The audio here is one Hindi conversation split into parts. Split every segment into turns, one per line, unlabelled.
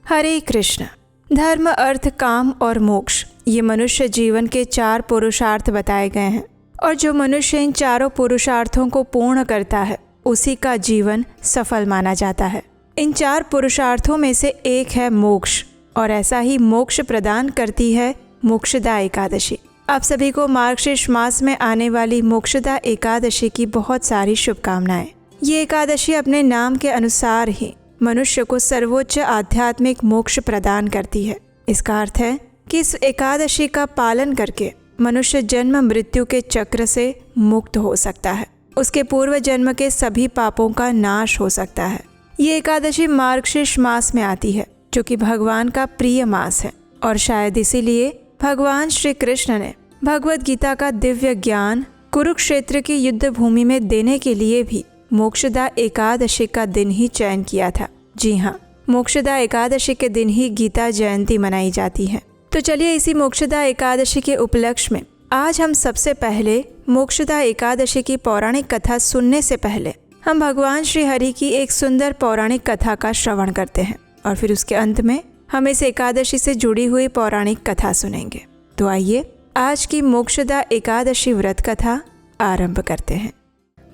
हरे कृष्ण। धर्म, अर्थ, काम और मोक्ष, ये मनुष्य जीवन के 4 पुरुषार्थ बताए गए हैं। और जो मनुष्य इन चारों पुरुषार्थों को पूर्ण करता है उसी का जीवन सफल माना जाता है। इन 4 पुरुषार्थों में से एक है मोक्ष, और ऐसा ही मोक्ष प्रदान करती है मोक्षदा एकादशी। आप सभी को मार्गशीर्ष मास में आने वाली मोक्षदा एकादशी की बहुत सारी शुभकामनाएं। ये एकादशी अपने नाम के अनुसार ही मनुष्य को सर्वोच्च आध्यात्मिक मोक्ष प्रदान करती है। इसका अर्थ है कि इस एकादशी का पालन करके मनुष्य जन्म मृत्यु के चक्र से मुक्त हो सकता है। उसके पूर्व जन्म के सभी पापों का नाश हो सकता है। ये एकादशी मार्गशीर्ष मास में आती है, जो कि भगवान का प्रिय मास है, और शायद इसीलिए भगवान श्री कृष्ण ने भगवद गीता का दिव्य ज्ञान कुरुक्षेत्र की युद्ध भूमि में देने के लिए भी मोक्षदा एकादशी का दिन ही चयन किया था। जी हाँ, मोक्षदा एकादशी के दिन ही गीता जयंती मनाई जाती है। तो चलिए इसी मोक्षदा एकादशी के उपलक्ष्य में आज हम सबसे पहले मोक्षदा एकादशी की पौराणिक कथा सुनने से पहले हम भगवान श्री हरि की एक सुंदर पौराणिक कथा का श्रवण करते हैं, और फिर उसके अंत में हम इस एकादशी से जुड़ी हुई पौराणिक कथा सुनेंगे। तो आइए आज की मोक्षदा एकादशी व्रत कथा आरंभ करते हैं।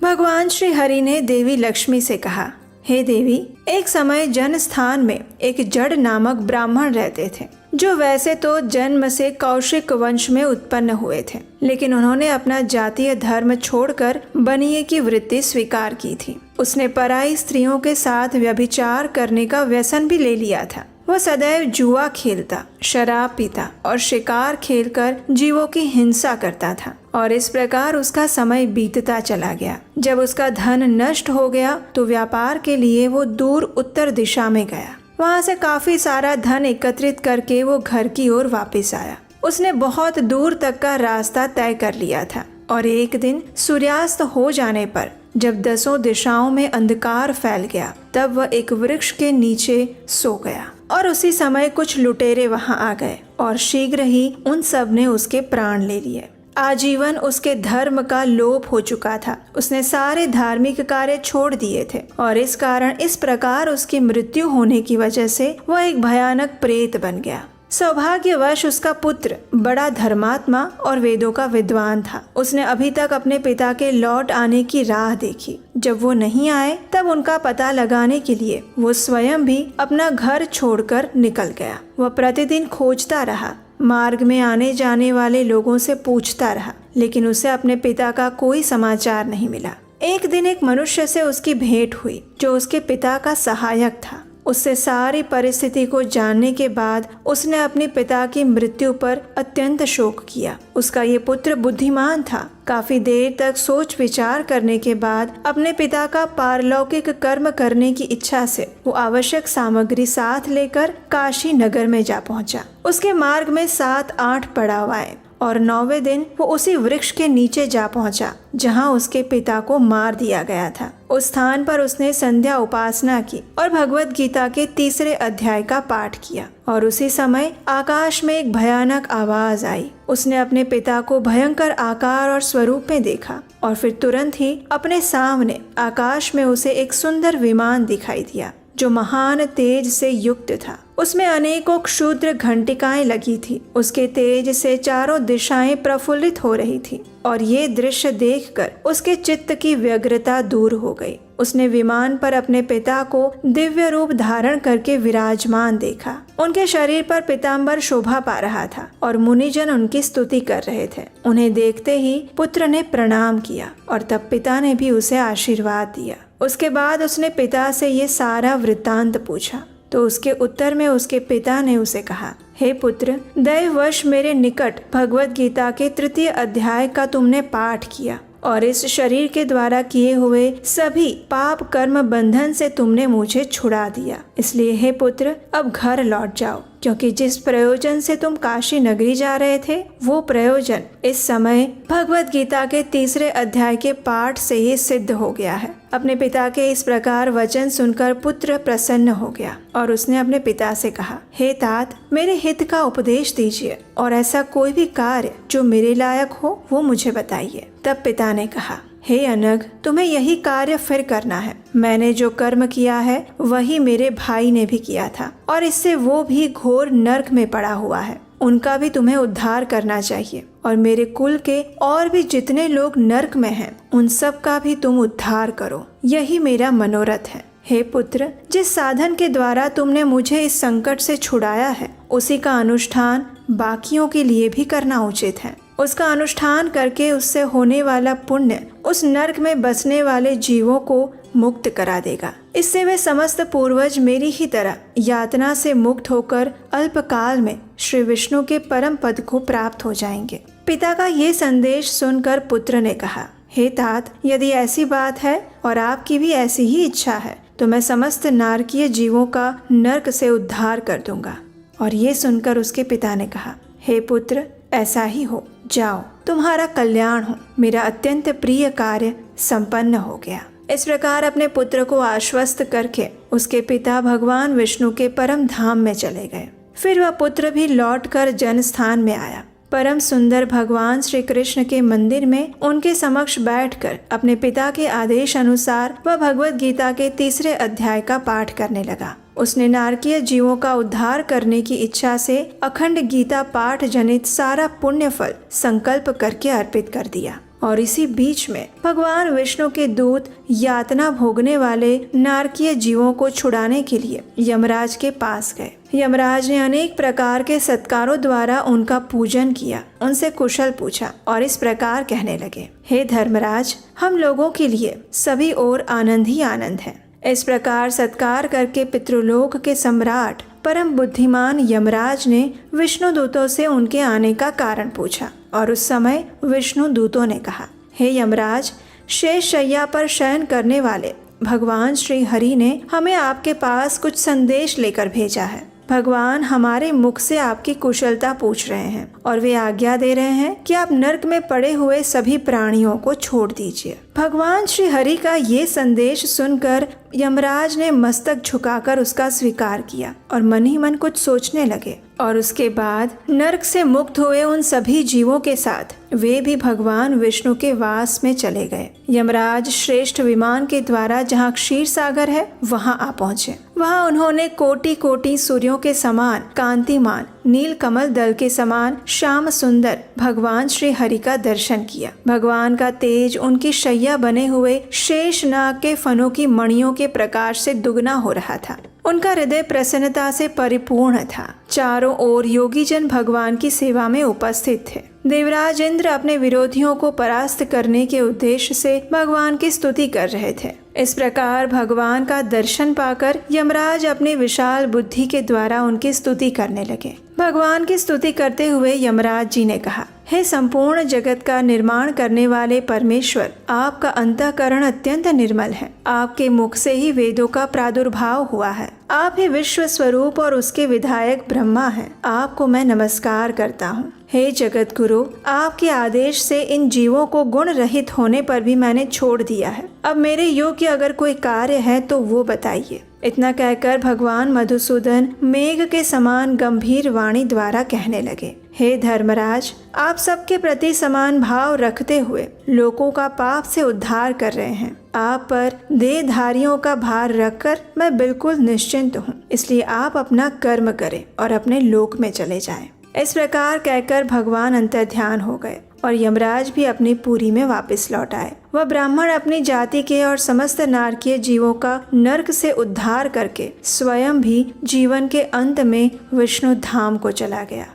भगवान श्री हरि ने देवी लक्ष्मी से कहा, हे देवी, एक समय जन स्थान में एक जड़ नामक ब्राह्मण रहते थे, जो वैसे तो जन्म से कौशिक वंश में उत्पन्न हुए थे, लेकिन उन्होंने अपना जातीय धर्म छोड़कर बनिए की वृत्ति स्वीकार की थी। उसने पराई स्त्रियों के साथ व्यभिचार करने का व्यसन भी ले लिया था। वह सदैव जुआ खेलता, शराब पीता और शिकार खेलकर जीवों की हिंसा करता था, और इस प्रकार उसका समय बीतता चला गया। जब उसका धन नष्ट हो गया तो व्यापार के लिए वो दूर उत्तर दिशा में गया। वहाँ से काफी सारा धन एकत्रित करके वो घर की ओर वापस आया। उसने बहुत दूर तक का रास्ता तय कर लिया था, और एक दिन सूर्यास्त हो जाने पर जब 10 दिशाओं में अंधकार फैल गया, तब वह एक वृक्ष के नीचे सो गया। और उसी समय कुछ लुटेरे वहां आ गए, और शीघ्र ही उन सब ने उसके प्राण ले लिए। आजीवन उसके धर्म का लोप हो चुका था। उसने सारे धार्मिक कार्य छोड़ दिए थे, और इस कारण इस प्रकार उसकी मृत्यु होने की वजह से वह एक भयानक प्रेत बन गया। सौभाग्यवश उसका पुत्र बड़ा धर्मात्मा और वेदों का विद्वान था। उसने अभी तक अपने पिता के लौट आने की राह देखी। जब वो नहीं आए तब उनका पता लगाने के लिए वो स्वयं भी अपना घर छोड़कर निकल गया। वह प्रतिदिन खोजता रहा, मार्ग में आने जाने वाले लोगों से पूछता रहा, लेकिन उसे अपने पिता का कोई समाचार नहीं मिला। एक दिन एक मनुष्य से उसकी भेंट हुई, जो उसके पिता का सहायक था। उससे सारी परिस्थिति को जानने के बाद उसने अपने पिता की मृत्यु पर अत्यंत शोक किया। उसका ये पुत्र बुद्धिमान था। काफी देर तक सोच विचार करने के बाद अपने पिता का पारलौकिक कर्म करने की इच्छा से वो आवश्यक सामग्री साथ लेकर काशी नगर में जा पहुंचा। उसके मार्ग में 7-8 पड़ाव आए, और 9वें दिन वो उसी वृक्ष के नीचे जा पहुंचा जहां उसके पिता को मार दिया गया था। उस स्थान पर उसने संध्या उपासना की और भगवद गीता के 3 अध्याय का पाठ किया, और उसी समय आकाश में एक भयानक आवाज आई। उसने अपने पिता को भयंकर आकार और स्वरूप में देखा, और फिर तुरंत ही अपने सामने आकाश में उसे एक सुंदर विमान दिखाई दिया, जो महान तेज से युक्त था। उसमें अनेकों क्षुद्र घंटिकाएं लगी थी। उसके तेज से चारों दिशाएं प्रफुल्लित हो रही थी, और ये दृश्य देखकर उसके चित्त की व्यग्रता दूर हो गई। उसने विमान पर अपने पिता को दिव्य रूप धारण करके विराजमान देखा। उनके शरीर पर पीताम्बर शोभा पा रहा था, और मुनिजन उनकी स्तुति कर रहे थे। उन्हें देखते ही पुत्र ने प्रणाम किया, और तब पिता ने भी उसे आशीर्वाद दिया। उसके बाद उसने पिता से ये सारा वृत्तांत पूछा, तो उसके उत्तर में उसके पिता ने उसे कहा, हे पुत्र, दैववश मेरे निकट भगवद गीता के 3 अध्याय का तुमने पाठ किया, और इस शरीर के द्वारा किए हुए सभी पाप कर्म बंधन से तुमने मुझे छुड़ा दिया। इसलिए हे पुत्र, अब घर लौट जाओ, क्योंकि जिस प्रयोजन से तुम काशी नगरी जा रहे थे वो प्रयोजन इस समय भगवद गीता के 3 अध्याय के पाठ से ही सिद्ध हो गया है। अपने पिता के इस प्रकार वचन सुनकर पुत्र प्रसन्न हो गया, और उसने अपने पिता से कहा, हे तात, मेरे हित का उपदेश दीजिए, और ऐसा कोई भी कार्य जो मेरे लायक हो वो मुझे बताइए। तब पिता ने कहा, हे अनघ, तुम्हें यही कार्य फिर करना है। मैंने जो कर्म किया है वही मेरे भाई ने भी किया था और इससे वो भी घोर नर्क में पड़ा हुआ है। उनका भी तुम्हें उद्धार करना चाहिए और मेरे कुल के और भी जितने लोग नर्क में हैं उन सब का भी तुम उद्धार करो। यही मेरा मनोरथ है। हे पुत्र, जिस साधन के द्वारा तुमने मुझे इस संकट से छुड़ाया है उसी का अनुष्ठान बाकियों के लिए भी करना उचित है। उसका अनुष्ठान करके उससे होने वाला पुण्य उस नरक में बसने वाले जीवों को मुक्त करा देगा। इससे वे समस्त पूर्वज मेरी ही तरह यातना से मुक्त होकर अल्पकाल में श्री विष्णु के परम पद को प्राप्त हो जाएंगे। पिता का ये संदेश सुनकर पुत्र ने कहा, हे तात, यदि ऐसी बात है और आपकी भी ऐसी ही इच्छा है तो मैं समस्त नारकीय जीवों का नरक से उद्धार कर दूंगा। और ये सुनकर उसके पिता ने कहा, हे पुत्र, ऐसा ही हो, जाओ, तुम्हारा कल्याण हो। मेरा अत्यंत प्रिय कार्य संपन्न हो गया। इस प्रकार अपने पुत्र को आश्वस्त करके उसके पिता भगवान विष्णु के परम धाम में चले गए। फिर वह पुत्र भी लौटकर जनस्थान में आया। परम सुंदर भगवान श्री कृष्ण के मंदिर में उनके समक्ष बैठकर अपने पिता के आदेश अनुसार वह भगवत गीता के 3 अध्याय का पाठ करने लगा। उसने नारकीय जीवों का उद्धार करने की इच्छा से अखंड गीता पाठ जनित सारा पुण्य फल संकल्प करके अर्पित कर दिया। और इसी बीच में भगवान विष्णु के दूत यातना भोगने वाले नारकीय जीवों को छुड़ाने के लिए यमराज के पास गए। यमराज ने अनेक प्रकार के सत्कारों द्वारा उनका पूजन किया, उनसे कुशल पूछा और इस प्रकार कहने लगे, हे धर्मराज, हम लोगों के लिए सभी ओर आनंद ही आनंद है। इस प्रकार सत्कार करके पितृलोक के सम्राट परम बुद्धिमान यमराज ने विष्णु दूतों से उनके आने का कारण पूछा। और उस समय विष्णु दूतों ने कहा, हे यमराज, शेष शैया पर शयन करने वाले भगवान श्री हरि ने हमें आपके पास कुछ संदेश लेकर भेजा है। भगवान हमारे मुख से आपकी कुशलता पूछ रहे हैं और वे आज्ञा दे रहे हैं कि आप नरक में पड़े हुए सभी प्राणियों को छोड़ दीजिए। भगवान श्री हरि का ये संदेश सुनकर यमराज ने मस्तक झुकाकर उसका स्वीकार किया और मन ही मन कुछ सोचने लगे। और उसके बाद नरक से मुक्त हुए उन सभी जीवों के साथ वे भी भगवान विष्णु के वास में चले गए। यमराज श्रेष्ठ विमान के द्वारा जहाँ क्षीर सागर है वहाँ आ पहुँचे। वहाँ उन्होंने कोटि कोटि सूर्यों के समान कांतिमान नील कमल दल के समान श्याम सुंदर भगवान श्री हरि का दर्शन किया। भगवान का तेज उनकी शैया बने हुए शेष नाग के फनों की मणियों के प्रकाश से दुगना हो रहा था। उनका हृदय प्रसन्नता से परिपूर्ण था। चारों ओर योगी जन भगवान की सेवा में उपस्थित थे। देवराज इंद्र अपने विरोधियों को परास्त करने के उद्देश्य से भगवान की स्तुति कर रहे थे। इस प्रकार भगवान का दर्शन पाकर यमराज अपनी विशाल बुद्धि के द्वारा उनकी स्तुति करने लगे। भगवान की स्तुति करते हुए यमराज जी ने कहा, हे संपूर्ण जगत का निर्माण करने वाले परमेश्वर, आपका अंतःकरण अत्यंत निर्मल है। आपके मुख से ही वेदों का प्रादुर्भाव हुआ है। आप ही विश्व स्वरूप और उसके विधायक ब्रह्मा हैं। आपको मैं नमस्कार करता हूँ। हे जगत गुरु, आपके आदेश से इन जीवों को गुण रहित होने पर भी मैंने छोड़ दिया है। अब मेरे योग्य अगर कोई कार्य है तो वो बताइए। इतना कहकर भगवान मधुसूदन मेघ के समान गंभीर वाणी द्वारा कहने लगे, हे धर्मराज, आप सबके प्रति समान भाव रखते हुए लोगों का पाप से उद्धार कर रहे हैं। आप पर देहधारियों का भार रखकर मैं बिल्कुल निश्चिंत हूँ। इसलिए आप अपना कर्म करें और अपने लोक में चले जाएं। इस प्रकार कहकर भगवान अंतर्ध्यान हो गए और यमराज भी अपनी पुरी में वापस लौट आए। वह ब्राह्मण अपनी जाति के और समस्त नारकीय जीवों का नरक से उद्धार करके स्वयं भी जीवन के अंत में विष्णु धाम को चला गया।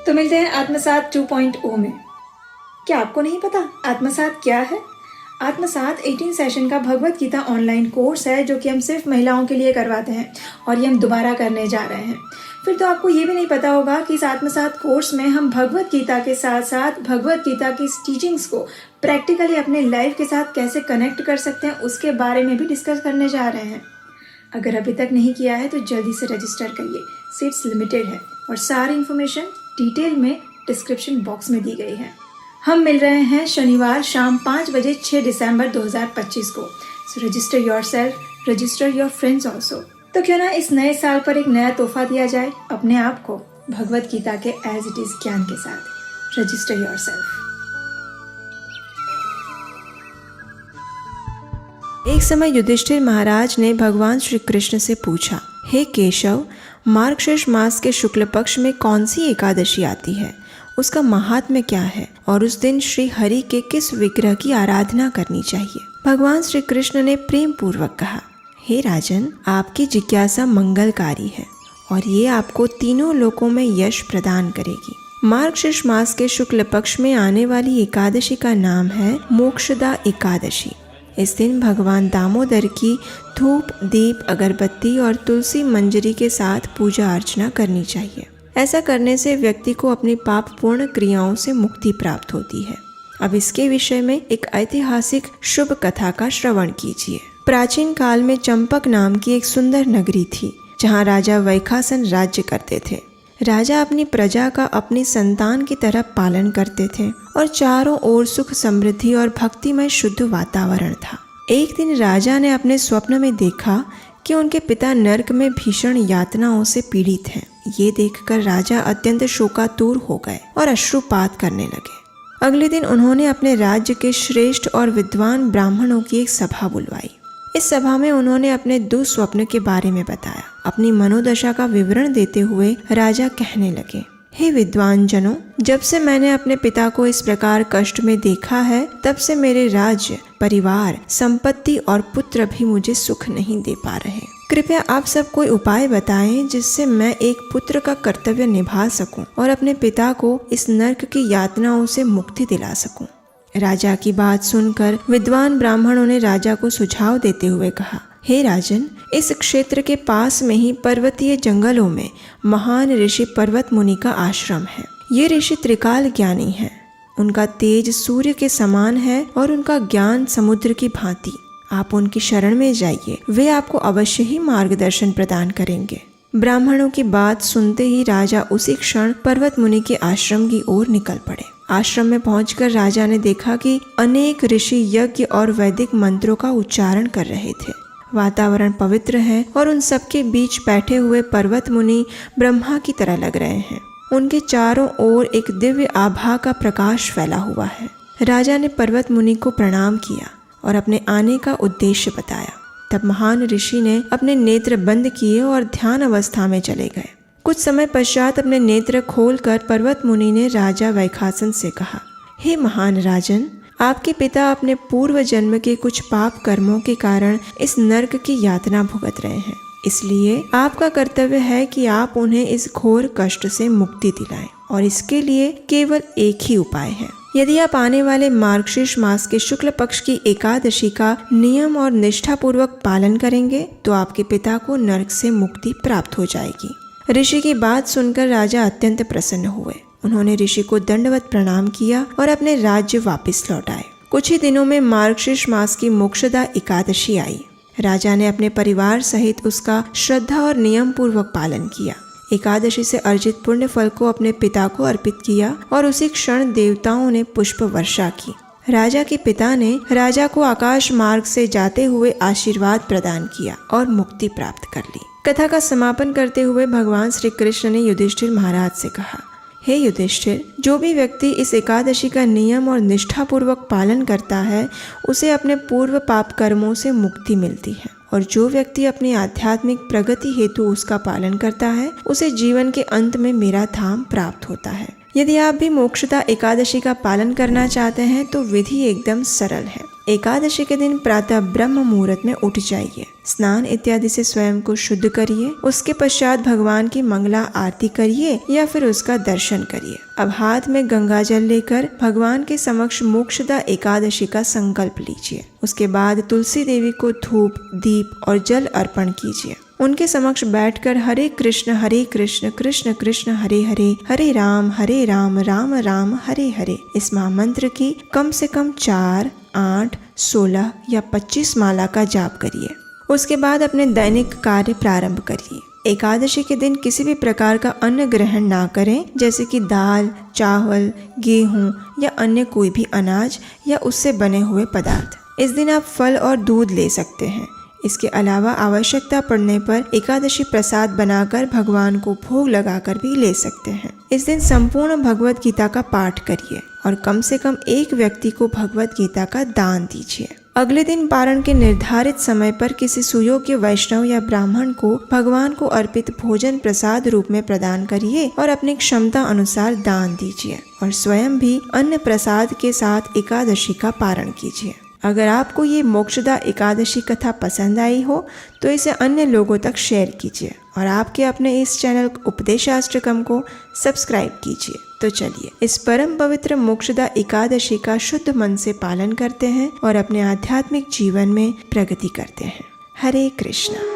तो मिलते हैं आत्मसात 2.0 में। क्या आपको नहीं पता आत्मसात क्या है? आत्मसात 18 सेशन का भगवत गीता ऑनलाइन कोर्स है जो कि हम सिर्फ महिलाओं के लिए करवाते हैं और ये हम दोबारा करने जा रहे हैं। फिर तो आपको ये भी नहीं पता होगा कि इस आत्मसात कोर्स में हम भगवत गीता के साथ साथ भगवत गीता की टीचिंग्स को प्रैक्टिकली अपने लाइफ के साथ कैसे कनेक्ट कर सकते हैं उसके बारे में भी डिस्कस करने जा रहे हैं। अगर अभी तक नहीं किया है तो जल्दी से रजिस्टर करिए। सीट्स लिमिटेड है और सारी इन्फॉर्मेशन डिटेल में डिस्क्रिप्शन बॉक्स में दी गई है। हम मिल रहे हैं शनिवार शाम 5 बजे 6 दिसंबर 2025 को। So register yourself, register your friends also. तो क्यों ना इस नए साल पर एक नया तोहफा दिया जाए अपने आप को भगवत गीता के एज इट इज ज्ञान के साथ। Register yourself.
एक समय युधिष्ठिर महाराज ने भगवान श्री कृष्ण से पूछा, हे केशव, मार्गशीर्ष मास के शुक्ल पक्ष में कौन सी एकादशी आती है, उसका महात्म्य क्या है और उस दिन श्री हरि के किस विग्रह की आराधना करनी चाहिए। भगवान श्री कृष्ण ने प्रेम पूर्वक कहा, हे राजन, आपकी जिज्ञासा मंगलकारी है और ये आपको तीनों लोकों में यश प्रदान करेगी। मार्गशीर्ष मास के शुक्ल पक्ष में आने वाली एकादशी का नाम है मोक्षदा एकादशी। इस दिन भगवान दामोदर की धूप, दीप, अगरबत्ती और तुलसी मंजरी के साथ पूजा अर्चना करनी चाहिए। ऐसा करने से व्यक्ति को अपनी पाप पूर्ण क्रियाओं से मुक्ति प्राप्त होती है। अब इसके विषय में एक ऐतिहासिक शुभ कथा का श्रवण कीजिए। प्राचीन काल में चंपक नाम की एक सुंदर नगरी थी, जहाँ राजा वैखासन राज्य करते थे। राजा अपनी प्रजा का अपनी संतान की तरह पालन करते थे और चारों ओर सुख, समृद्धि और भक्तिमय शुद्ध वातावरण था। एक दिन राजा ने अपने स्वप्न में देखा कि उनके पिता नरक में भीषण यातनाओं से पीड़ित हैं। ये देखकर राजा अत्यंत शोकातुर हो गए और अश्रुपात करने लगे। अगले दिन उन्होंने अपने राज्य के श्रेष्ठ और विद्वान ब्राह्मणों की एक सभा बुलवाई। इस सभा में उन्होंने अपने दुस्वप्न के बारे में बताया। अपनी मनोदशा का विवरण देते हुए राजा कहने लगे, हे विद्वान जनों, जब से मैंने अपने पिता को इस प्रकार कष्ट में देखा है, तब से मेरे राज्य, परिवार, संपत्ति और पुत्र भी मुझे सुख नहीं दे पा रहे। कृपया आप सब कोई उपाय बताएं जिससे मैं एक पुत्र का कर्तव्य निभा सकूं और अपने पिता को इस नरक की यातनाओं से मुक्ति दिला सकूं। राजा की बात सुनकर विद्वान ब्राह्मणों ने राजा को सुझाव देते हुए कहा, हे राजन, इस क्षेत्र के पास में ही पर्वतीय जंगलों में महान ऋषि पर्वत मुनि का आश्रम है। ये ऋषि त्रिकाल ज्ञानी हैं। उनका तेज सूर्य के समान है और उनका ज्ञान समुद्र की भांति। आप उनकी शरण में जाइए, वे आपको अवश्य ही मार्गदर्शन प्रदान करेंगे। ब्राह्मणों की बात सुनते ही राजा उसी क्षण पर्वत मुनि के आश्रम की ओर निकल पड़े। आश्रम में पहुंचकर राजा ने देखा कि अनेक ऋषि यज्ञ और वैदिक मंत्रों का उच्चारण कर रहे थे। वातावरण पवित्र है और उन सबके बीच बैठे हुए पर्वत मुनि ब्रह्मा की तरह लग रहे हैं। उनके चारों ओर एक दिव्य आभा का प्रकाश फैला हुआ है। राजा ने पर्वत मुनि को प्रणाम किया और अपने आने का उद्देश्य बताया। तब महान ऋषि ने अपने नेत्र बंद किए और ध्यान अवस्था में चले गए। कुछ समय पश्चात अपने नेत्र खोलकर पर्वत मुनि ने राजा वैखासन से कहा, हे महान राजन, आपके पिता अपने पूर्व जन्म के कुछ पाप कर्मों के कारण इस नरक की यातना भुगत रहे हैं। इसलिए आपका कर्तव्य है कि आप उन्हें इस घोर कष्ट से मुक्ति दिलाएं और इसके लिए केवल एक ही उपाय है। यदि आप आने वाले मार्गशीर्ष मास के शुक्ल पक्ष की एकादशी का नियम और निष्ठा पूर्वक पालन करेंगे तो आपके पिता को नरक से मुक्ति प्राप्त हो जाएगी। ऋषि की बात सुनकर राजा अत्यंत प्रसन्न हुए। उन्होंने ऋषि को दंडवत प्रणाम किया और अपने राज्य वापस लौट आए। कुछ ही दिनों में मार्गशीर्ष मास की मोक्षदा एकादशी आई। राजा ने अपने परिवार सहित उसका श्रद्धा और नियम पूर्वक पालन किया। एकादशी से अर्जित पुण्य फल को अपने पिता को अर्पित किया और उसी क्षण देवताओं ने पुष्प वर्षा की। राजा के पिता ने राजा को आकाश मार्ग से जाते हुए आशीर्वाद प्रदान किया और मुक्ति प्राप्त कर ली। कथा का समापन करते हुए भगवान श्री कृष्ण ने युधिष्ठिर महाराज से कहा, हे युधिष्ठिर, जो भी व्यक्ति इस एकादशी का नियम और निष्ठा पूर्वक पालन करता है उसे अपने पूर्व पाप कर्मों से मुक्ति मिलती है और जो व्यक्ति अपनी आध्यात्मिक प्रगति हेतु उसका पालन करता है उसे जीवन के अंत में मेरा धाम प्राप्त होता है। यदि आप भी मोक्षदा एकादशी का पालन करना चाहते हैं तो विधि एकदम सरल है। एकादशी के दिन प्रातः ब्रह्म मुहूर्त में उठ जाइए, स्नान इत्यादि से स्वयं को शुद्ध करिए। उसके पश्चात भगवान की मंगला आरती करिए या फिर उसका दर्शन करिए। अब हाथ में गंगा जल लेकर भगवान के समक्ष मोक्षदा एकादशी का संकल्प लीजिए। उसके बाद तुलसी देवी को धूप, दीप और जल अर्पण कीजिए। उनके समक्ष बैठकर हरे कृष्ण कृष्ण कृष्ण हरे हरे, हरे राम राम राम हरे हरे इस महामंत्र की कम से कम 4, 8, 16 या 25 माला का जाप करिए। उसके बाद अपने दैनिक कार्य प्रारंभ करिए। एकादशी के दिन किसी भी प्रकार का अन्न ग्रहण ना करें, जैसे कि दाल, चावल, गेहूं या अन्य कोई भी अनाज या उससे बने हुए पदार्थ। इस दिन आप फल और दूध ले सकते हैं। इसके अलावा आवश्यकता पड़ने पर एकादशी प्रसाद बनाकर भगवान को भोग लगाकर भी ले सकते हैं। इस दिन संपूर्ण भगवत गीता का पाठ करिए और कम से कम एक व्यक्ति को भगवत गीता का दान दीजिए। अगले दिन पारण के निर्धारित समय पर किसी सुयोग्य वैष्णव या ब्राह्मण को भगवान को अर्पित भोजन प्रसाद रूप में प्रदान करिए और अपनी क्षमता अनुसार दान दीजिए और स्वयं भी अन्न प्रसाद के साथ एकादशी का पारण कीजिए। अगर आपको ये मोक्षदा एकादशी कथा पसंद आई हो तो इसे अन्य लोगों तक शेयर कीजिए और आपके अपने इस चैनल उपदेशाष्टकम को सब्सक्राइब कीजिए। तो चलिए इस परम पवित्र मोक्षदा एकादशी का शुद्ध मन से पालन करते हैं और अपने आध्यात्मिक जीवन में प्रगति करते हैं। हरे कृष्णा।